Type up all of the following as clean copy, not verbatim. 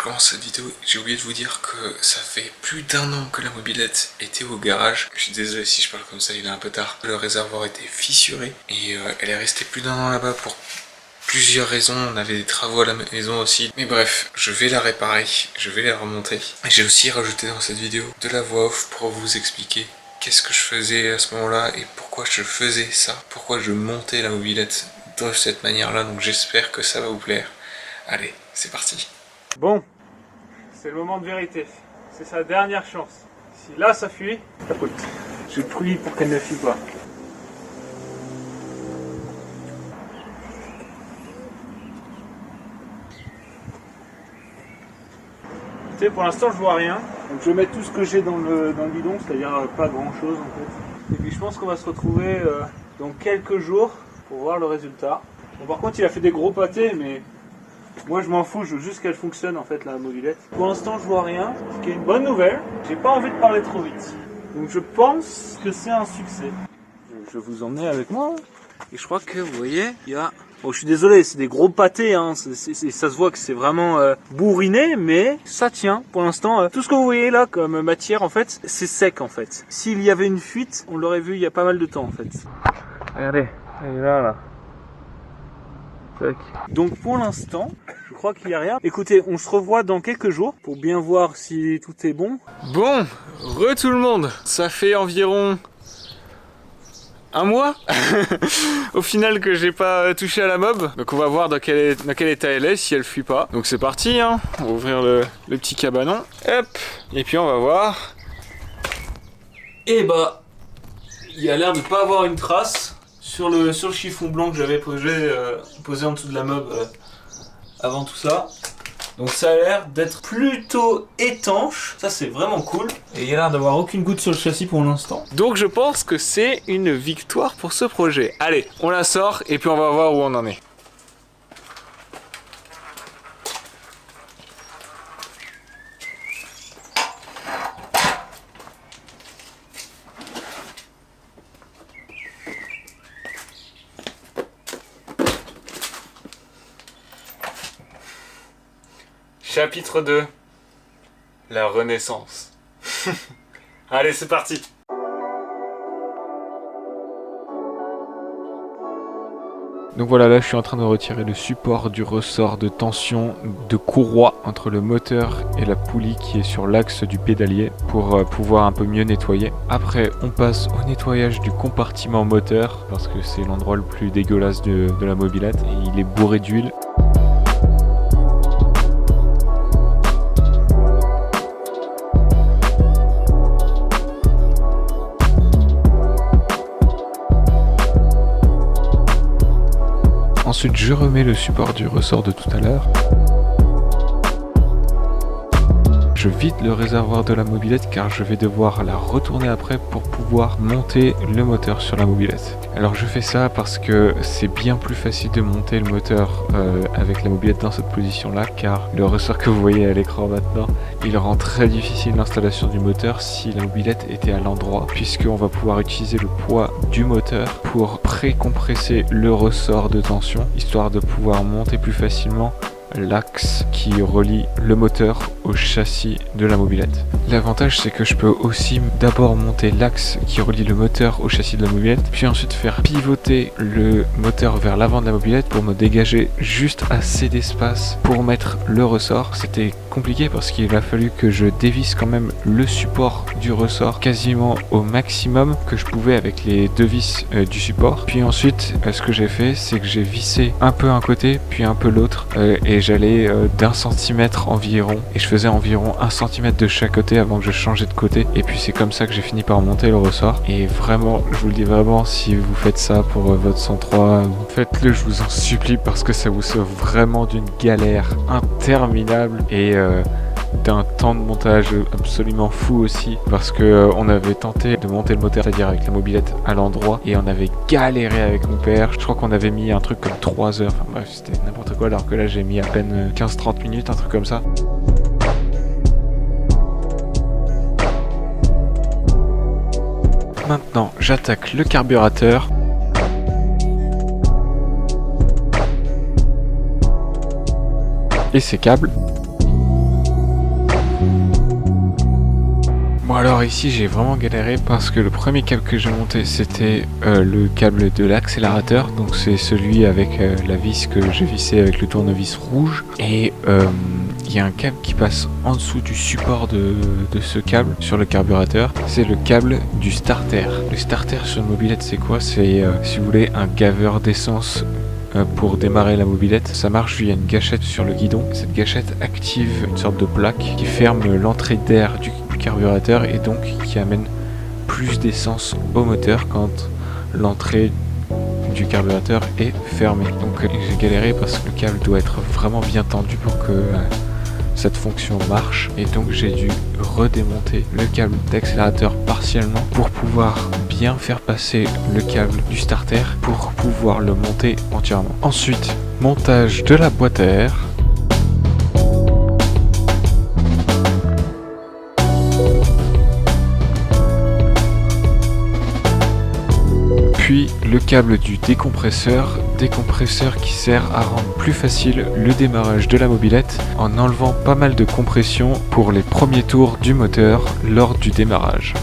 commence cette vidéo, j'ai oublié de vous dire que ça fait plus d'1 an que la mobilette était au garage. Je suis désolé si je parle comme ça, il est un peu tard. Le réservoir était fissuré et elle est restée plus d'1 an là-bas pour plusieurs raisons. On avait des travaux à la maison aussi. Mais bref, je vais la réparer, je vais la remonter. J'ai aussi rajouté dans cette vidéo de la voix off pour vous expliquer qu'est-ce que je faisais à ce moment-là et pourquoi je faisais ça. Pourquoi je montais la mobilette de cette manière-là. Donc j'espère que ça va vous plaire. Allez, c'est parti. Bon, c'est le moment de vérité. C'est sa dernière chance. Si là ça fuit, capote. Je prie pour qu'elle ne fuit pas. Écoutez, pour l'instant je vois rien. Donc je mets tout ce que j'ai dans le bidon, c'est-à-dire pas grand chose en fait. Et puis je pense qu'on va se retrouver dans quelques jours pour voir le résultat. Bon, par contre il a fait des gros pâtés, mais moi je m'en fous, je veux juste qu'elle fonctionne en fait la mobilette. Pour l'instant je vois rien, ce qui est une bonne nouvelle. J'ai pas envie de parler trop vite. Donc je pense que c'est un succès. Je vais vous emmener avec moi. Et je crois que vous voyez, il y a... Bon, je suis désolé, c'est des gros pâtés, hein. Ça se voit que c'est vraiment bourriné, mais ça tient pour l'instant. Tout ce que vous voyez là comme matière en fait, c'est sec en fait. S'il y avait une fuite, on l'aurait vu il y a pas mal de temps en fait. Regardez, elle est là. Donc pour l'instant, je crois qu'il n'y a rien. Écoutez, on se revoit dans quelques jours pour bien voir si tout est bon. Bon, tout le monde. Ça fait environ un mois au final que j'ai pas touché à la mob. Donc on va voir dans quel état elle est, si elle fuit pas. Donc c'est parti, hein. On va ouvrir le petit cabanon. Hop. Et puis on va voir. Et bah, il y a l'air de pas avoir une trace sur le chiffon blanc que j'avais posé en dessous de la mob avant tout ça. Donc ça a l'air d'être plutôt étanche, ça c'est vraiment cool. Et il y a l'air d'avoir aucune goutte sur le châssis pour l'instant. Donc je pense que c'est une victoire pour ce projet. Allez, on la sort et puis on va voir où on en est. Chapitre 2. La Renaissance. Allez, c'est parti. Donc voilà, là je suis en train de retirer le support du ressort de tension de courroie entre le moteur et la poulie qui est sur l'axe du pédalier pour pouvoir un peu mieux nettoyer. Après on passe au nettoyage du compartiment moteur parce que c'est l'endroit le plus dégueulasse de la mobilette et il est bourré d'huile. Ensuite, je remets le support du ressort de tout à l'heure. Je vide le réservoir de la mobilette car je vais devoir la retourner après pour pouvoir monter le moteur sur la mobilette. Alors je fais ça parce que c'est bien plus facile de monter le moteur avec la mobilette dans cette position là car le ressort que vous voyez à l'écran maintenant, il rend très difficile l'installation du moteur si la mobilette était à l'endroit puisqu'on va pouvoir utiliser le poids du moteur pour pré-compresser le ressort de tension histoire de pouvoir monter plus facilement l'axe qui relie le moteur au châssis de la mobilette. L'avantage c'est que je peux aussi d'abord monter l'axe qui relie le moteur au châssis de la mobilette, puis ensuite faire pivoter le moteur vers l'avant de la mobilette pour me dégager juste assez d'espace pour mettre le ressort. C'était compliqué parce qu'il a fallu que je dévisse quand même le support du ressort quasiment au maximum que je pouvais avec les deux vis du support. Puis ensuite ce que j'ai fait c'est que j'ai vissé un peu un côté puis un peu l'autre et j'allais d'1 centimètre environ et je faisais environ 1 centimètre de chaque côté avant que je changeais de côté et puis c'est comme ça que j'ai fini par monter le ressort. Et vraiment, je vous le dis vraiment, si vous faites ça pour votre 103, faites-le, je vous en supplie parce que ça vous sauve vraiment d'une galère interminable et d'un temps de montage absolument fou aussi parce que on avait tenté de monter le moteur, c'est-à-dire avec la mobilette à l'endroit et on avait galéré avec mon père. Je crois qu'on avait mis un truc comme 3 heures, enfin bref c'était n'importe quoi alors que là j'ai mis à peine 15-30 minutes, un truc comme ça. Maintenant j'attaque le carburateur. Et ses câbles. alors ici j'ai vraiment galéré parce que le premier câble que j'ai monté c'était le câble de l'accélérateur, donc c'est celui avec la vis que j'ai vissé avec le tournevis rouge, et il y a un câble qui passe en dessous du support de ce câble sur le carburateur, c'est le câble du starter. Le starter sur une mobilette c'est quoi? C'est si vous voulez un gaveur d'essence pour démarrer la mobilette. Ça marche via une gâchette sur le guidon. Cette gâchette active une sorte de plaque qui ferme l'entrée d'air du carburateur et donc qui amène plus d'essence au moteur quand l'entrée du carburateur est fermée. Donc j'ai galéré parce que le câble doit être vraiment bien tendu pour que cette fonction marche, et donc j'ai dû redémonter le câble d'accélérateur partiellement pour pouvoir bien faire passer le câble du starter pour pouvoir le monter entièrement. Ensuite, montage de la boîte à air. Puis le câble du décompresseur qui sert à rendre plus facile le démarrage de la mobilette en enlevant pas mal de compression pour les premiers tours du moteur lors du démarrage.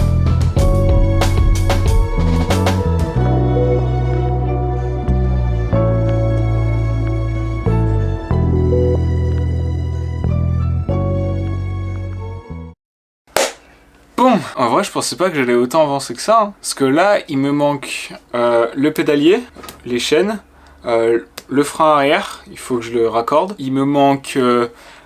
Bon, en vrai je pensais pas que j'allais autant avancer que ça, hein. Parce que là il me manque le pédalier, les chaînes, le frein arrière, il faut que je le raccorde. Il me manque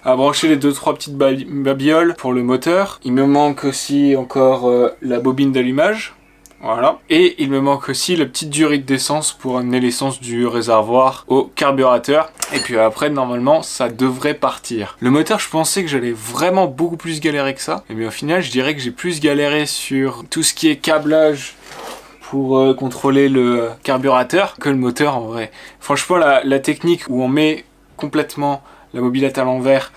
à brancher les 2-3 petites babioles pour le moteur. Il me manque aussi encore la bobine d'allumage. Voilà. Et il me manque aussi la petite durite d'essence pour amener l'essence du réservoir au carburateur. Et puis après, normalement, ça devrait partir. Le moteur, je pensais que j'allais vraiment beaucoup plus galérer que ça. Et bien au final, je dirais que j'ai plus galéré sur tout ce qui est câblage pour contrôler le carburateur que le moteur en vrai. Franchement, la technique où on met complètement la mobilette à l'envers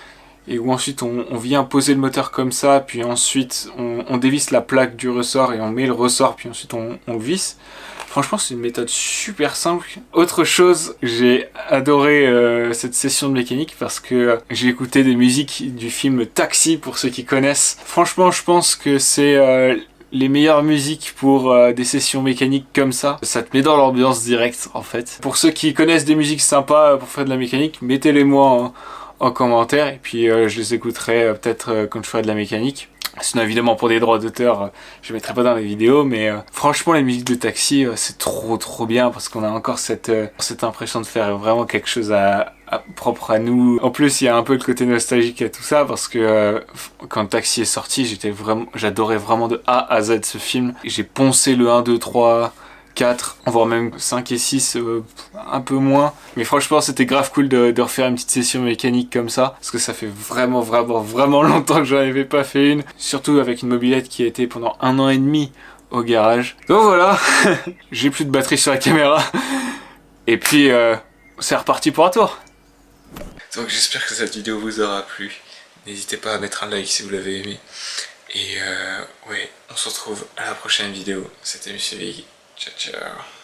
et où ensuite on vient poser le moteur comme ça, puis ensuite on dévisse la plaque du ressort et on met le ressort, puis ensuite on le visse. Franchement, c'est une méthode super simple. Autre chose, j'ai adoré cette session de mécanique parce que j'ai écouté des musiques du film Taxi, pour ceux qui connaissent. Franchement, je pense que c'est les meilleures musiques pour des sessions mécaniques comme ça. Ça te met dans l'ambiance directe en fait. Pour ceux qui connaissent des musiques sympas pour faire de la mécanique, mettez-les-moi en commentaire et puis je les écouterai peut-être quand je ferai de la mécanique. Sinon évidemment pour des droits d'auteur je mettrai pas dans les vidéos, mais franchement les musiques de Taxi c'est trop bien parce qu'on a encore cette impression de faire vraiment quelque chose propre à nous. En plus il y a un peu le côté nostalgique à tout ça parce que quand Taxi est sorti j'adorais vraiment de A à Z ce film. J'ai poncé le 1, 2, 3... 4, voire même 5 et 6, un peu moins. Mais franchement, c'était grave cool de refaire une petite session mécanique comme ça. Parce que ça fait vraiment longtemps que j'en avais pas fait une. Surtout avec une mobilette qui a été pendant 1 an et demi au garage. Donc voilà, j'ai plus de batterie sur la caméra. Et puis, c'est reparti pour un tour. Donc j'espère que cette vidéo vous aura plu. N'hésitez pas à mettre un like si vous l'avez aimé. Et ouais, on se retrouve à la prochaine vidéo. C'était Monsieur Vig. Ciao ciao.